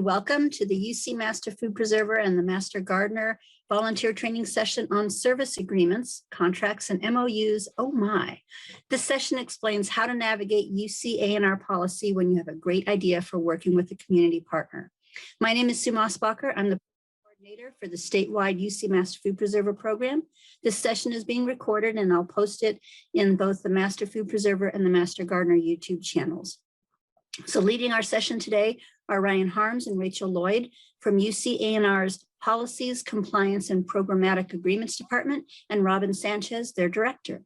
and welcome to the UC Master Food Preserver and the Master Gardener volunteer training session on service agreements, contracts, and MOUs. Oh my. This session explains how to navigate UC ANR policy when you have a great idea for working with a community partner. My name is Sue Mossbacher. I'm the coordinator for the statewide UC Master Food Preserver program. This session is being recorded and I'll post it in both the Master Food Preserver and the Master Gardener YouTube channels. So leading our session today are Ryan Harms and Rachel Lloyd from UC ANR's Policies, Compliance, and Programmatic Agreements Department, and Robin Sanchez, their director.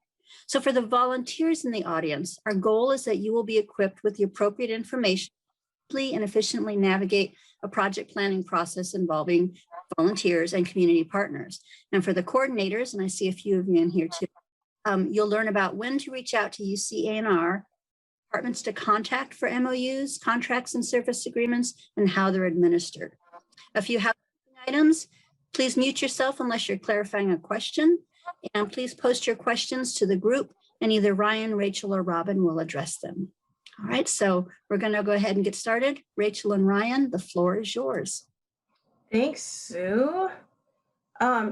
So for the volunteers in the audience, our goal is that you will be equipped with the appropriate information to and efficiently navigate a project planning process involving volunteers and community partners. And for the coordinators, and I see a few of you in here too, you'll learn about when to reach out to UC ANR, departments to contact for MOUs, contracts, and service agreements, and how they're administered. A few housekeeping items: please mute yourself unless you're clarifying a question, and please post your questions to the group, and either Ryan, Rachel, or Robin will address them. All right, so we're going to go ahead and get started. Rachel and Ryan, the floor is yours. Thanks, Sue.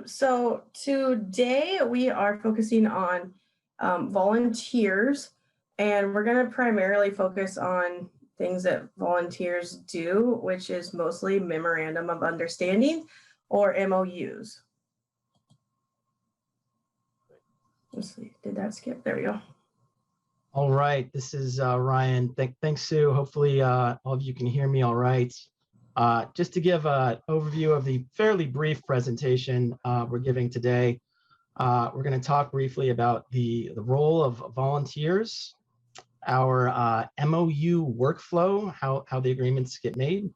So today we are focusing on volunteers. And we're going to primarily focus on things that volunteers do, which is mostly Memorandum of Understanding or MOUs. Let's see, did that skip? There we go. All right, this is Ryan. Thanks, Sue. Hopefully all of you can hear me all right. Just to give an overview of the fairly brief presentation we're giving today, we're going to talk briefly about the role of volunteers, our MOU workflow, how the agreements get made.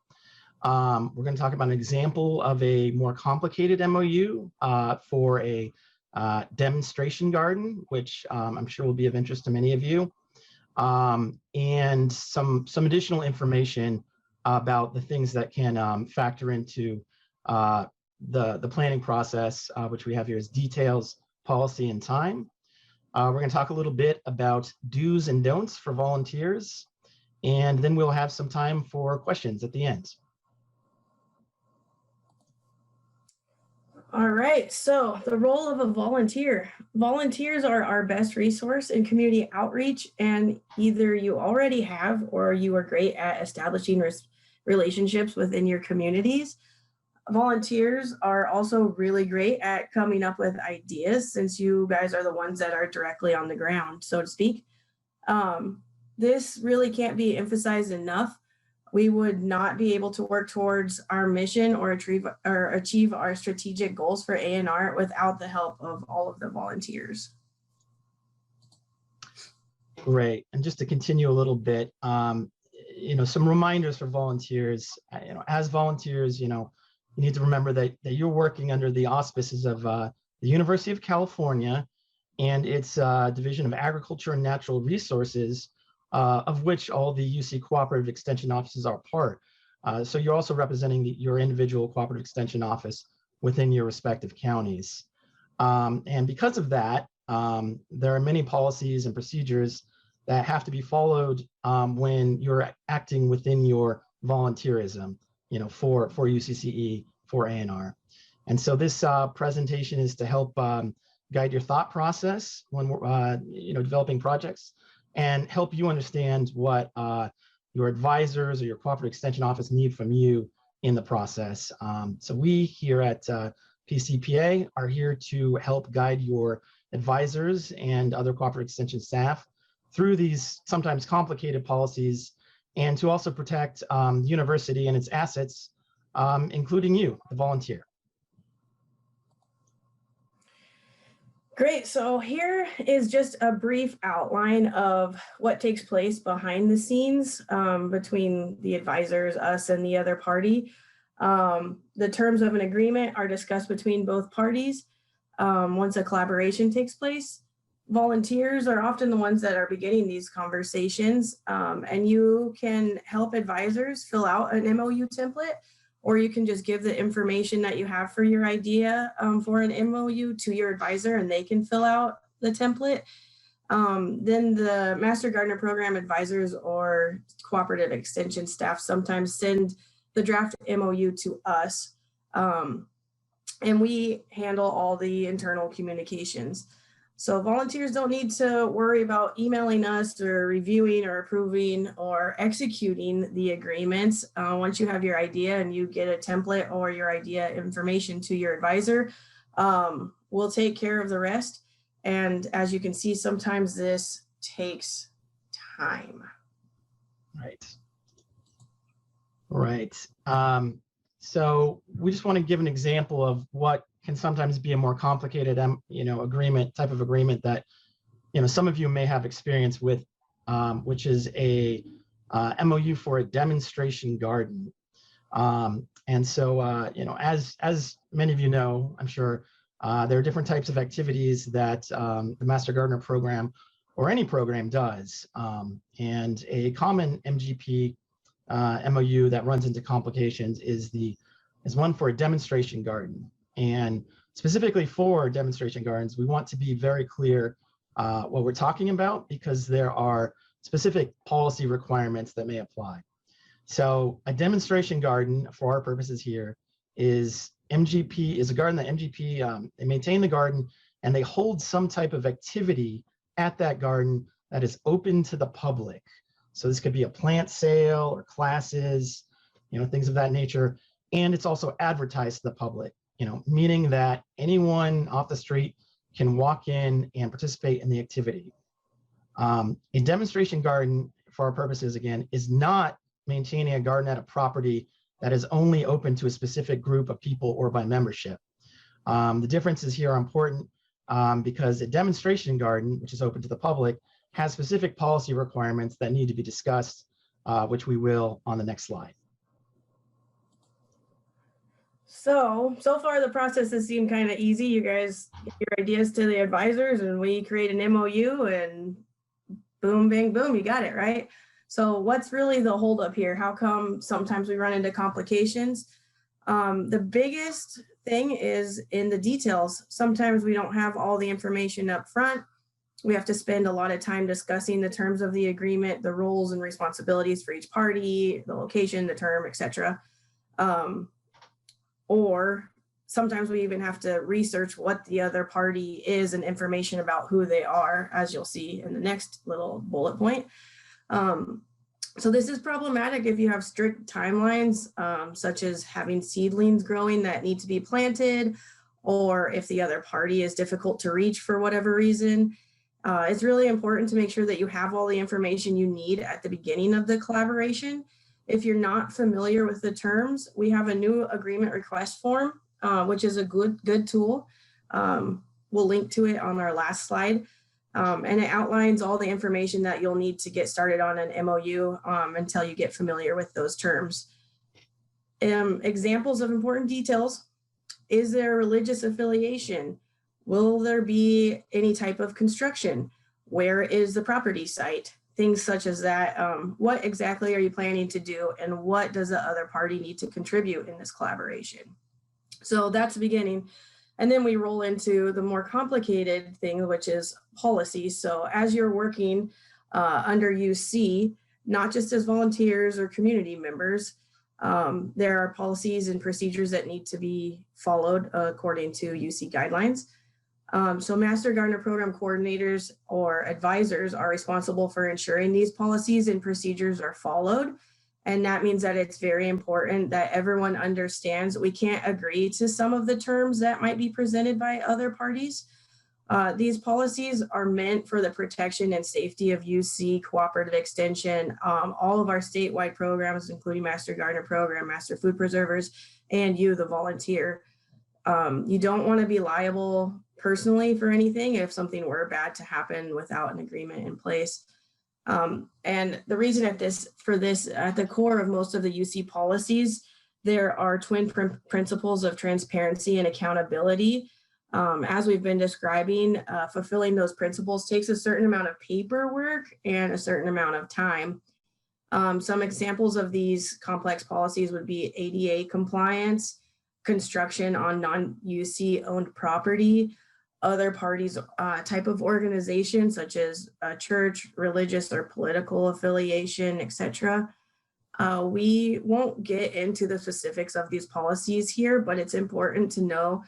We're going to talk about an example of a more complicated MOU for a demonstration garden, which I'm sure will be of interest to many of you, and some additional information about the things that can factor into the planning process, which we have here as details, policy, and time. We're going to talk a little bit about do's and don'ts for volunteers, and then we'll have some time for questions at the end. All right, so the role of a volunteer. Volunteers are our best resource in community outreach, and either you already have or you are great at establishing relationships within your communities. Volunteers are also really great at coming up with ideas, since you guys are the ones that are directly on the ground, so to speak. This really can't be emphasized enough. We would not be able to work towards our mission or achieve our strategic goals for ANR without the help of all of the volunteers. Great, and just to continue a little bit, some reminders for volunteers. As volunteers, you need to remember that you're working under the auspices of the University of California and its Division of Agriculture and Natural Resources, of which all the UC Cooperative Extension offices are part. So you're also representing your individual cooperative extension office within your respective counties. And because of that, there are many policies and procedures that have to be followed when you're acting within your volunteerism, for UCCE, for ANR. And so this presentation is to help guide your thought process when we're developing projects, and help you understand what your advisors or your cooperative extension office need from you in the process. So we here at PCPA are here to help guide your advisors and other cooperative extension staff through these sometimes complicated policies, and to also protect the university and its assets, including you, the volunteer. Great, so here is just a brief outline of what takes place behind the scenes between the advisors, us, and the other party. The terms of an agreement are discussed between both parties once a collaboration takes place. Volunteers are often the ones that are beginning these conversations, and you can help advisors fill out an MOU template, or you can just give the information that you have for your idea for an MOU to your advisor, and they can fill out the template. Then the Master Gardener Program advisors or cooperative extension staff sometimes send the draft MOU to us. And we handle all the internal communications. So volunteers don't need to worry about emailing us or reviewing or approving or executing the agreements. Once you have your idea and you get a template or your idea information to your advisor, we'll take care of the rest. And as you can see, sometimes this takes time. Right. Right. So we just want to give an example of what can sometimes be a more complicated, agreement, type of agreement that, some of you may have experience with, which is a MOU for a demonstration garden. And so, as many of you know, I'm sure, there are different types of activities that the Master Gardener program or any program does. And a common MGP MOU that runs into complications is one for a demonstration garden. And specifically for demonstration gardens, we want to be very clear what we're talking about, because there are specific policy requirements that may apply. So a demonstration garden, for our purposes here, is a garden that MGP, they maintain the garden and they hold some type of activity at that garden that is open to the public. So this could be a plant sale or classes, things of that nature. And it's also advertised to the public, meaning that anyone off the street can walk in and participate in the activity. A demonstration garden, for our purposes, again, is not maintaining a garden at a property that is only open to a specific group of people or by membership. The differences here are important because a demonstration garden, which is open to the public, has specific policy requirements that need to be discussed, which we will on the next slide. So far the process has seemed kind of easy. You guys get your ideas to the advisors and we create an MOU and boom, bang, boom, you got it, right? So what's really the holdup here? How come sometimes we run into complications? The biggest thing is in the details. Sometimes we don't have all the information up front. We have to spend a lot of time discussing the terms of the agreement, the roles and responsibilities for each party, the location, the term, etc. Or sometimes we even have to research what the other party is and information about who they are, as you'll see in the next little bullet point. So this is problematic if you have strict timelines, such as having seedlings growing that need to be planted, or if the other party is difficult to reach for whatever reason. It's really important to make sure that you have all the information you need at the beginning of the collaboration. If you're not familiar with the terms, we have a new agreement request form, which is a good tool. We'll link to it on our last slide. And it outlines all the information that you'll need to get started on an MOU until you get familiar with those terms. Examples of important details: is there a religious affiliation? Will there be any type of construction? Where is the property site? Things such as that. What exactly are you planning to do, and what does the other party need to contribute in this collaboration? So that's the beginning. And then we roll into the more complicated thing, which is policy. So as you're working under UC, not just as volunteers or community members, there are policies and procedures that need to be followed according to UC guidelines. So Master Gardener Program coordinators or advisors are responsible for ensuring these policies and procedures are followed. And that means that it's very important that everyone understands we can't agree to some of the terms that might be presented by other parties. These policies are meant for the protection and safety of UC Cooperative Extension, all of our statewide programs, including Master Gardener Program, Master Food Preservers, and you, the volunteer. You don't want to be liable personally for anything if something were bad to happen without an agreement in place. And the reason at the core of most of the UC policies, there are twin principles of transparency and accountability. As we've been describing, fulfilling those principles takes a certain amount of paperwork and a certain amount of time. Some examples of these complex policies would be ADA compliance, construction on non-UC owned property, other parties' type of organization, such as a church, religious or political affiliation, etc. We won't get into the specifics of these policies here, but it's important to know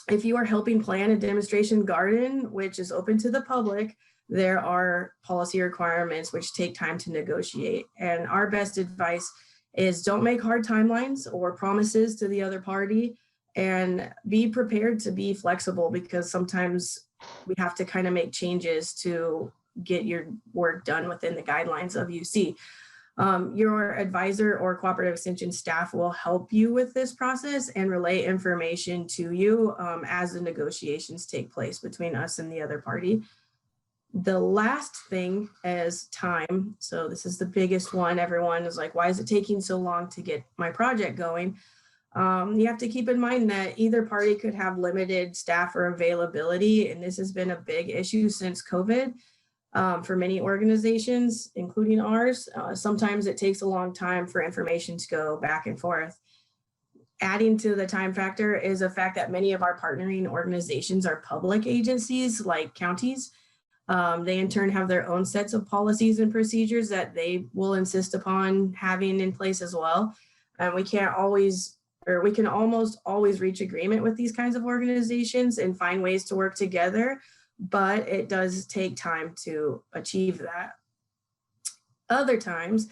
if you are helping plan a demonstration garden, which is open to the public, there are policy requirements which take time to negotiate. And our best advice is don't make hard timelines or promises to the other party, and be prepared to be flexible, because sometimes we have to kind of make changes to get your work done within the guidelines of UC. Your advisor or cooperative extension staff will help you with this process and relay information to you as the negotiations take place between us and the other party. The last thing is time. So this is the biggest one. Everyone is like, why is it taking so long to get my project going? You have to keep in mind that either party could have limited staff or availability, and this has been a big issue since COVID. For many organizations, including ours, sometimes it takes a long time for information to go back and forth. Adding to the time factor is the fact that many of our partnering organizations are public agencies like counties. They in turn have their own sets of policies and procedures that they will insist upon having in place as well. And we can almost always reach agreement with these kinds of organizations and find ways to work together, but it does take time to achieve that. Other times,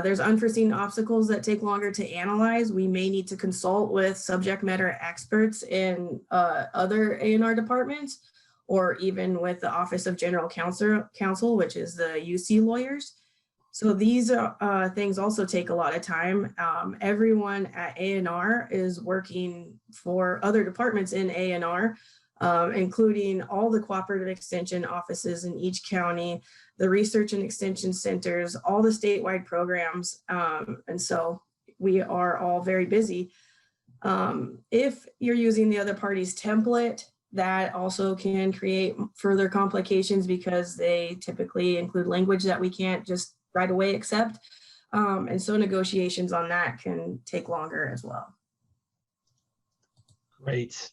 there's unforeseen obstacles that take longer to analyze. We may need to consult with subject matter experts in other ANR departments, or even with the Office of General Counsel, which is the UC lawyers. So these things also take a lot of time. Everyone at ANR is working for other departments in ANR, including all the cooperative extension offices in each county, the research and extension centers, all the statewide programs. And so we are all very busy. If you're using the other party's template, that also can create further complications because they typically include language that we can't just right away accept. And so negotiations on that can take longer as well. Great.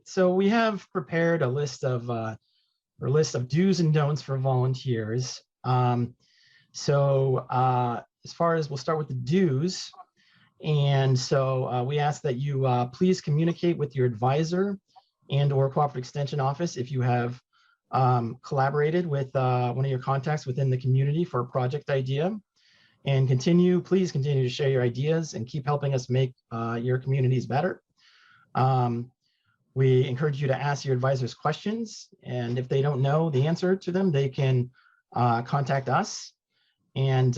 So we have prepared a list of do's and don'ts for volunteers. So as far as, we'll start with the do's. And so we ask that you please communicate with your advisor and or cooperative extension office if you have collaborated with one of your contacts within the community for a project idea. And please continue to share your ideas and keep helping us make your communities better. We encourage you to ask your advisors questions, and if they don't know the answer to them, they can contact us. And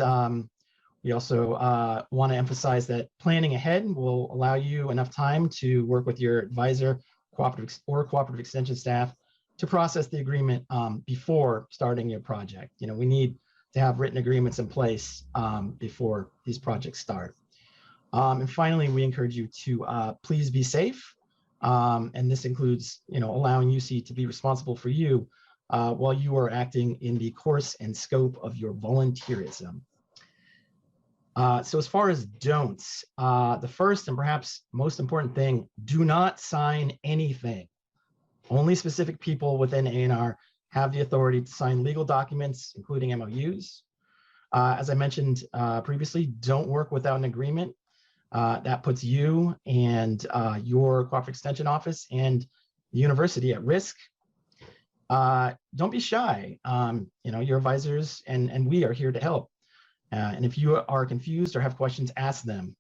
we also want to emphasize that planning ahead will allow you enough time to work with your advisor, cooperative extension staff to process the agreement before starting your project. You know, we need to have written agreements in place before these projects start. And finally, we encourage you to please be safe. And this includes, allowing UC to be responsible for you while you are acting in the course and scope of your volunteerism. So as far as don'ts, the first and perhaps most important thing, do not sign anything. Only specific people within ANR have the authority to sign legal documents, including MOUs. As I mentioned previously, don't work without an agreement. That puts you and your cooperative extension office and the university at risk. Don't be shy. Your advisors and we are here to help. And if you are confused or have questions, ask them.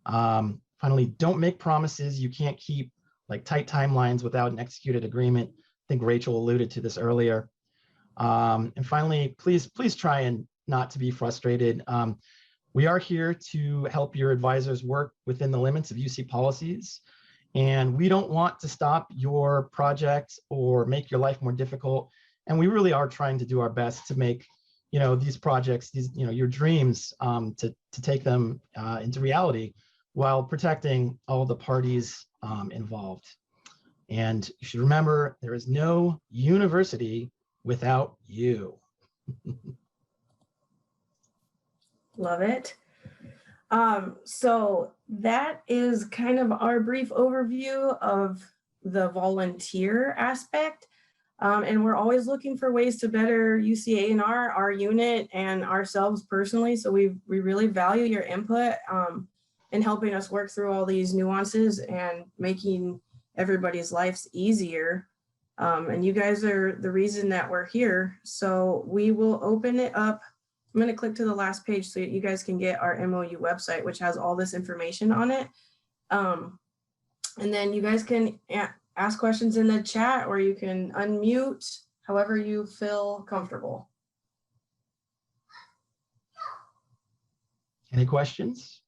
Finally, don't make promises you can't keep, like tight timelines without an executed agreement. I think Rachel alluded to this earlier. And finally, please try and not to be frustrated. We are here to help your advisors work within the limits of UC policies. And we don't want to stop your project or make your life more difficult. And we really are trying to do our best to make these projects, your dreams, to take them into reality while protecting all the parties involved. And you should remember, there is no university without you. Love it. So that is kind of our brief overview of the volunteer aspect. And we're always looking for ways to better UC ANR, our unit, and ourselves personally. So we really value your input in helping us work through all these nuances and making everybody's lives easier. And you guys are the reason that we're here. So we will open it up. I'm going to click to the last page so you guys can get our MOU website, which has all this information on it. And then you guys can ask questions in the chat, or you can unmute, however you feel comfortable. Any questions?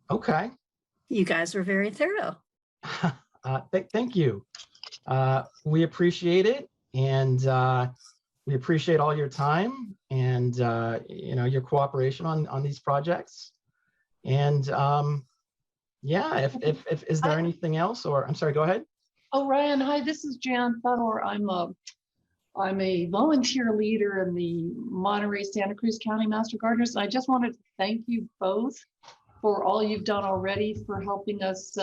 Okay. You guys were very thorough. Thank you. We appreciate it, and we appreciate all your time and your cooperation on these projects. And yeah, if is there anything else, or I'm sorry, go ahead. Oh, Ryan, hi, this is Jan Fedor. I'm a volunteer leader in the Monterey Santa Cruz County Master Gardeners. I just wanted to thank you both for all you've done already for helping us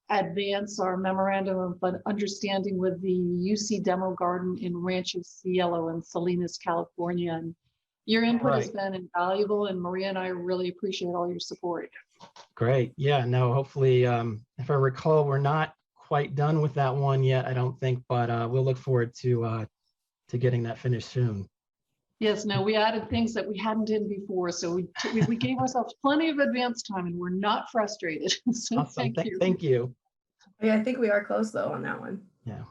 advance our memorandum of understanding with the UC Demo Garden in Rancho Cielo in Salinas, California. And your input has been invaluable, and Maria and I really appreciate all your support. Great. Yeah, no, hopefully, if I recall, we're not quite done with that one yet, I don't think, but we'll look forward to getting that finished soon. Yes, no, we added things that we hadn't done before, so we gave ourselves plenty of advance time, and we're not frustrated. So awesome. thank you. Thank you. Yeah, I think we are close though on that one. Yeah.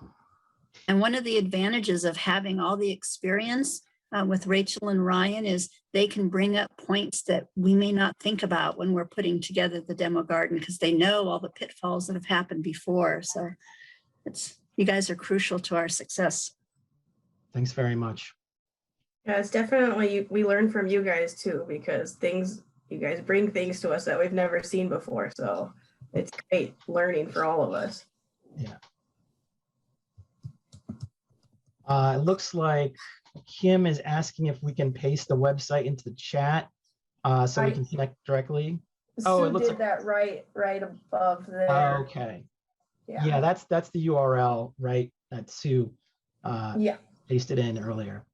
And one of the advantages of having all the experience with Rachel and Ryan is they can bring up points that we may not think about when we're putting together the demo garden, because they know all the pitfalls that have happened before. So you guys are crucial to our success. Thanks very much. Yeah, it's definitely, we learn from you guys too, because you guys bring things to us that we've never seen before. So it's great learning for all of us. Yeah. It looks like Kim is asking if we can paste the website into the chat so we can connect directly. Oh, it looks like that right above there. Okay. Yeah, that's the URL, right? That Sue pasted in earlier.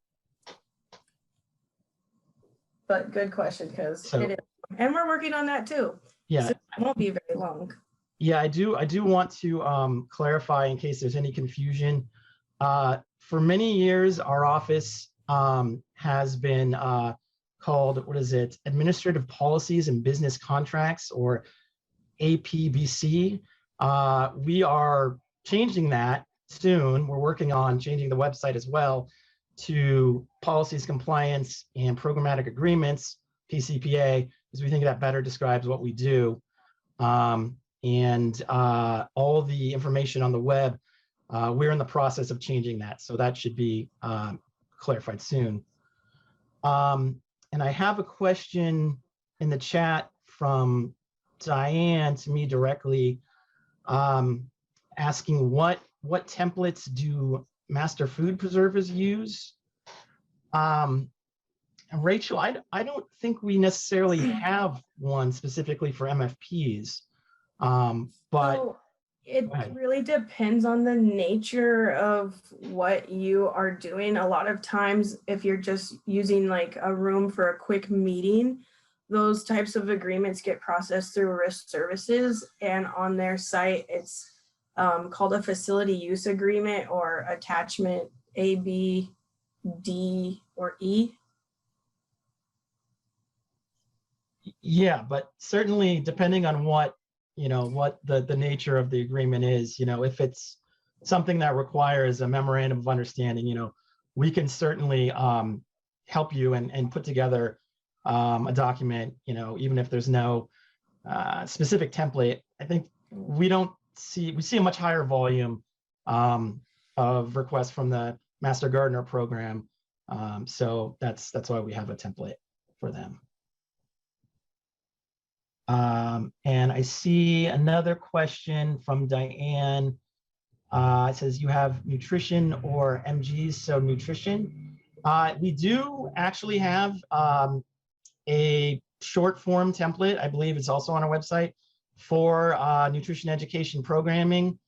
But good question, because it is, and we're working on that too. Yeah, so it won't be very long. Yeah, I do want to clarify in case there's any confusion. For many years, our office has been called, what is it? Administrative Policies and Business Contracts, or APBC. We are changing that soon. We're working on changing the website as well to Policies, Compliance, and Programmatic Agreements, PCPA, because we think that better describes what we do. And all the information on the web, we're in the process of changing that. So that should be clarified soon. And I have a question in the chat from Diane to me directly, asking what templates do master food preservers use? And Rachel, I don't think we necessarily have one specifically for MFPs, but so it really depends on the nature of what you are doing. A lot of times, if you're just using like a room for a quick meeting, those types of agreements get processed through risk services, and on their site, it's called a facility use agreement, or attachment A, B, D, or E. Yeah, but certainly depending on what the nature of the agreement is, if it's something that requires a memorandum of understanding, we can certainly help you and put together a document, even if there's no specific template. I think we see a much higher volume of requests from the Master Gardener program. So that's why we have a template for them. And I see another question from Diane. It says, you have nutrition or MGs, so nutrition. We do actually have a short form template, I believe it's also on our website, for nutrition education programming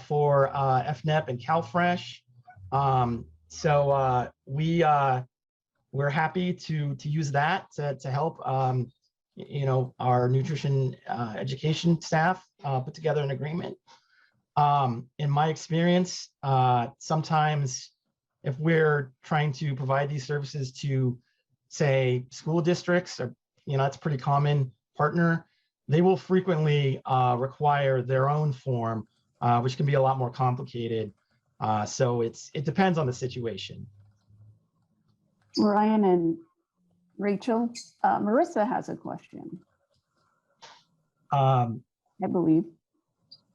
for FNEP and CalFresh. We're happy to use that to help our nutrition education staff put together an agreement. In my experience, sometimes if we're trying to provide these services to, say, school districts, or that's a pretty common partner, they will frequently require their own form, which can be a lot more complicated. So it depends on the situation. Ryan and Rachel, Marissa has a question, I believe.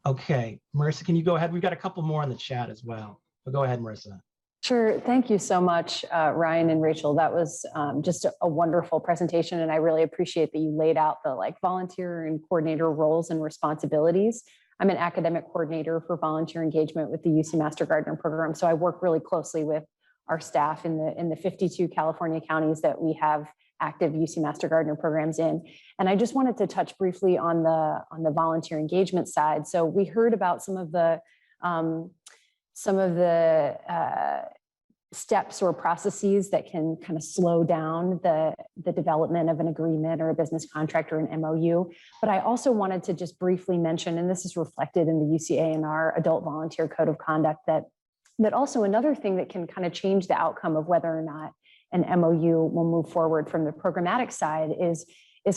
Okay, Marissa, can you go ahead? We've got a couple more in the chat as well. But go ahead, Marissa. Sure. Thank you so much, Ryan and Rachel. That was just a wonderful presentation. And I really appreciate that you laid out the volunteer and coordinator roles and responsibilities. I'm an academic coordinator for volunteer engagement with the UC Master Gardener program. So I work really closely with our staff in the 52 California counties that we have active UC Master Gardener programs in. And I just wanted to touch briefly on the volunteer engagement side. So we heard about some of the steps or processes that can kind of slow down the development of an agreement or a business contract or an MOU. But I also wanted to just briefly mention, and this is reflected in the UC ANR Adult Volunteer Code of Conduct, that also another thing that can kind of change the outcome of whether or not an MOU will move forward from the programmatic side is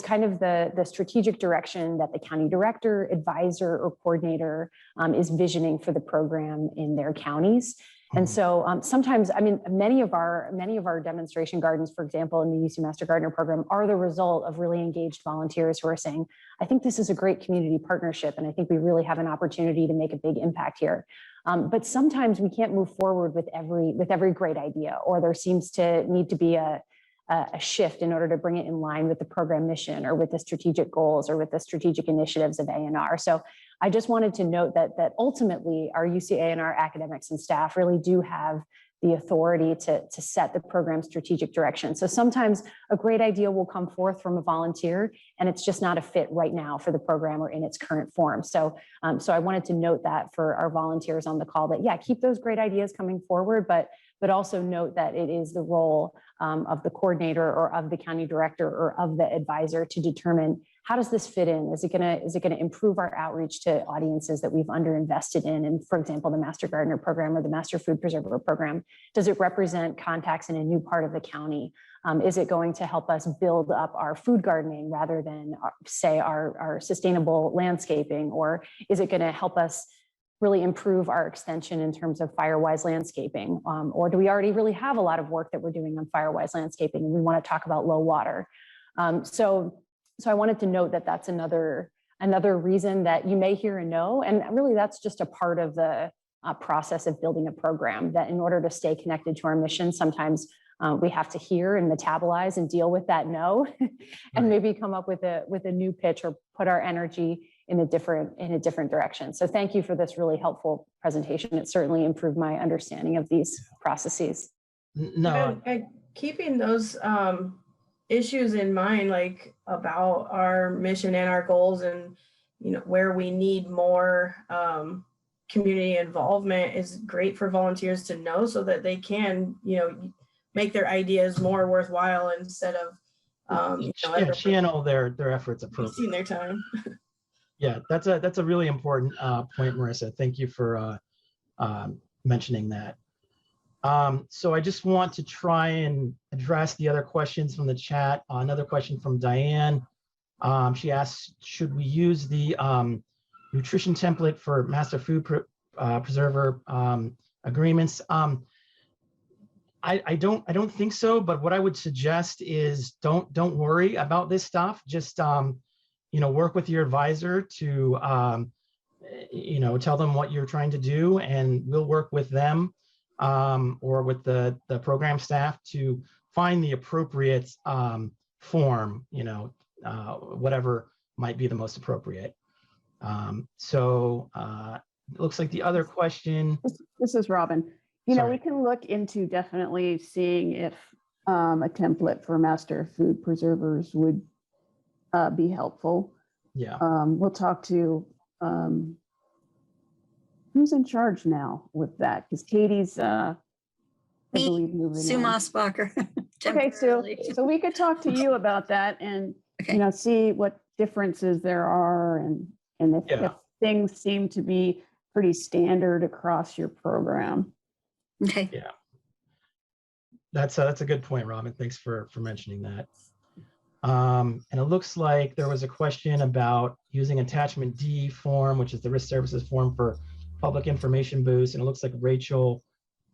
kind of the strategic direction that the county director, advisor, or coordinator is visioning for the program in their counties. And so sometimes, many of our demonstration gardens, for example, in the UC Master Gardener program, are the result of really engaged volunteers who are saying, I think this is a great community partnership, and I think we really have an opportunity to make a big impact here. But sometimes we can't move forward with every great idea, or there seems to need to be a shift in order to bring it in line with the program mission or with the strategic goals or with the strategic initiatives of ANR. So I just wanted to note that ultimately our UC ANR academics and staff really do have the authority to set the program's strategic direction. So sometimes a great idea will come forth from a volunteer and it's just not a fit right now for the program or in its current form. So I wanted to note that for our volunteers on the call, that yeah, keep those great ideas coming forward, but also note that it is the role of the coordinator or of the county director or of the advisor to determine, how does this fit in? Is it gonna improve our outreach to audiences that we've underinvested in? And for example, the Master Gardener program or the Master Food Preserver program, does it represent contacts in a new part of the county? Is it going to help us build up our food gardening rather than say our sustainable landscaping? Or is it gonna help us really improve our extension in terms of Firewise landscaping? Or do we already really have a lot of work that we're doing on Firewise landscaping and we want to talk about low water? So I wanted to note that that's another reason that you may hear a no, and really that's just a part of the process of building a program, that in order to stay connected to our mission, sometimes we have to hear and metabolize and deal with that no, and maybe come up with a new pitch or put our energy in a different direction. So thank you for this really helpful presentation. It certainly improved my understanding of these processes. No, and keeping those issues in mind, like about our mission and our goals, and where we need more community involvement, is great for volunteers to know, so that they can make their ideas more worthwhile instead of channel their efforts appropriately. Wasting their time. Yeah, that's a really important point, Marissa. Thank you for mentioning that. So I just want to try and address the other questions from the chat. Another question from Diane. She asks, should we use the nutrition template for Master Food Preserver agreements? I don't think so, but what I would suggest is don't worry about this stuff. Just work with your advisor to tell them what you're trying to do, and we'll work with them or with the program staff to find the appropriate form, whatever might be the most appropriate. So it looks like the other question. This is Robin. We can look into definitely seeing if a template for Master Food Preservers would be helpful. Yeah. We'll talk to, who's in charge now with that? Because Katie's, I Me, believe, moving Sue on. Mossbacher. Okay, Sue, temporarily. so we could talk to you about that and, Okay. you know, see what differences there are and if Yeah. things seem to be pretty standard across your program. Okay. Yeah. That's a good point, Robin. Thanks for mentioning that. And it looks like there was a question about using attachment D form, which is the risk services form for public information boost. And it looks like Rachel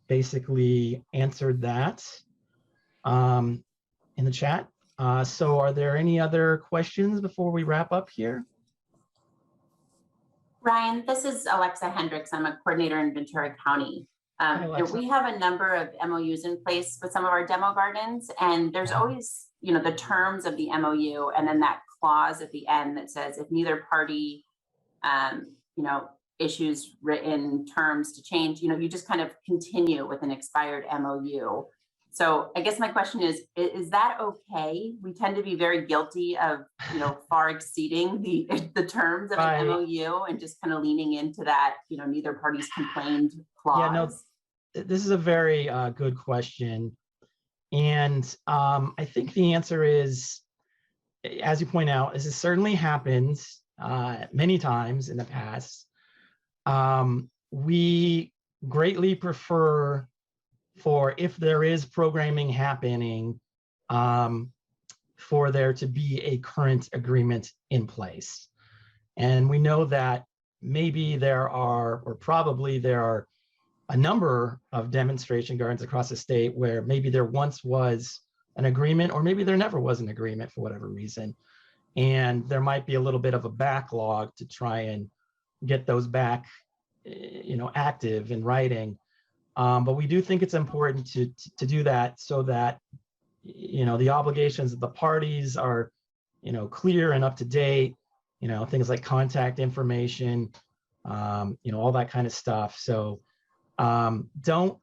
basically answered that in the chat. So are there any other questions before we wrap up here? Ryan, this is Alexa Hendricks. I'm a coordinator in Ventura County. Alexa. We have a number of MOUs in place with some of our demo gardens, and there's always, you know, the terms of the MOU, and then that clause at the end that says if neither party, you know, issues written terms to change, you know, you just kind of continue with an expired MOU. So I guess my question is that okay? We tend to be very guilty of, you know, far exceeding the terms of an MOU and just kind of leaning into that, you know, neither party's complained clause. Yeah, no, this is a very good question. And I think the answer is, as you point out, this certainly happens many times in the past. We greatly prefer for if there is programming happening, for there to be a current agreement in place. And we know that maybe there are, or probably there are, a number of demonstration gardens across the state where maybe there once was an agreement, or maybe there never was an agreement for whatever reason. And there might be a little bit of a backlog to try and get those back, you know, active in writing. But we do think it's important to do that so that, you know, the obligations of the parties are, you know, clear and up to date, you know, things like contact information, you know, all that kind of stuff. So don't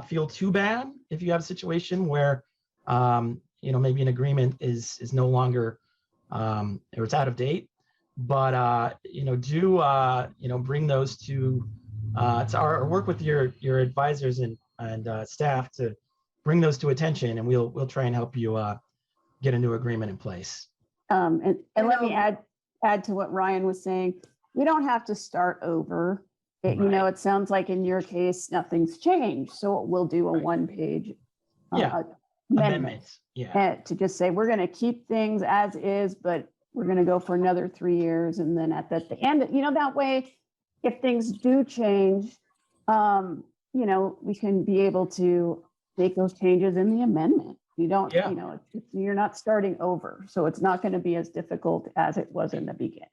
feel too bad if you have a situation where, you know, maybe an agreement is no longer, or it's out of date, but, you know, do, you know, bring those to our work with your advisors and staff to bring those to attention, and we'll try and help you get a new agreement in place. And let me add to what Ryan was saying. We don't have to start over. You know, it sounds like in your case, nothing's changed. So we'll do a one-page amendment. Yeah. To just say, we're going to keep things as is, but we're going to go for another 3 years. And then at the end, you know, that way, if things do change, you know, we can be able to make those changes in the amendment. You don't, you know, you're not starting over. So it's not going to be as difficult as it was in the beginning.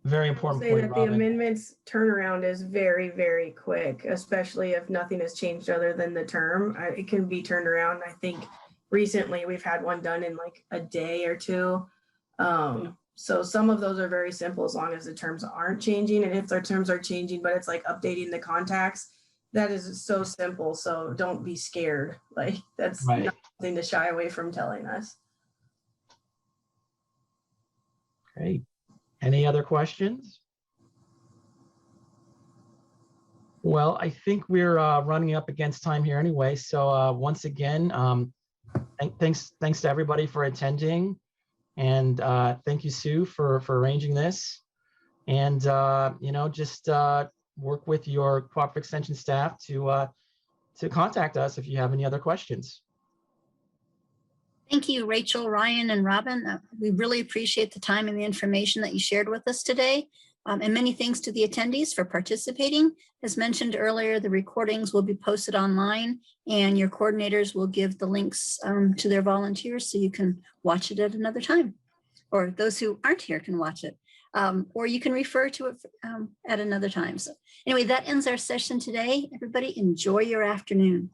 Very important Say point, that Robin. the amendments turnaround is very, very quick, especially if nothing has changed other than the term. It can be turned around. I think recently we've had one done in like a day or two. So some of those are very simple as long as the terms aren't changing. And if their terms are changing, but it's like updating the contacts, that is so simple. So don't be scared. Like that's nothing to shy away from telling us. Great. Any other questions? Well, I think we're running up against time here anyway. So once again, thanks to everybody for attending. And thank you, Sue, for arranging this. And, you know, just work with your cooperative extension staff to contact us if you have any other questions. Thank you, Rachel, Ryan, and Robin. We really appreciate the time and the information that you shared with us today. And many thanks to the attendees for participating. As mentioned earlier, the recordings will be posted online and your coordinators will give the links to their volunteers so you can watch it at another time, or those who aren't here can watch it, or you can refer to it at another time. So anyway, that ends our session today. Everybody enjoy your afternoon.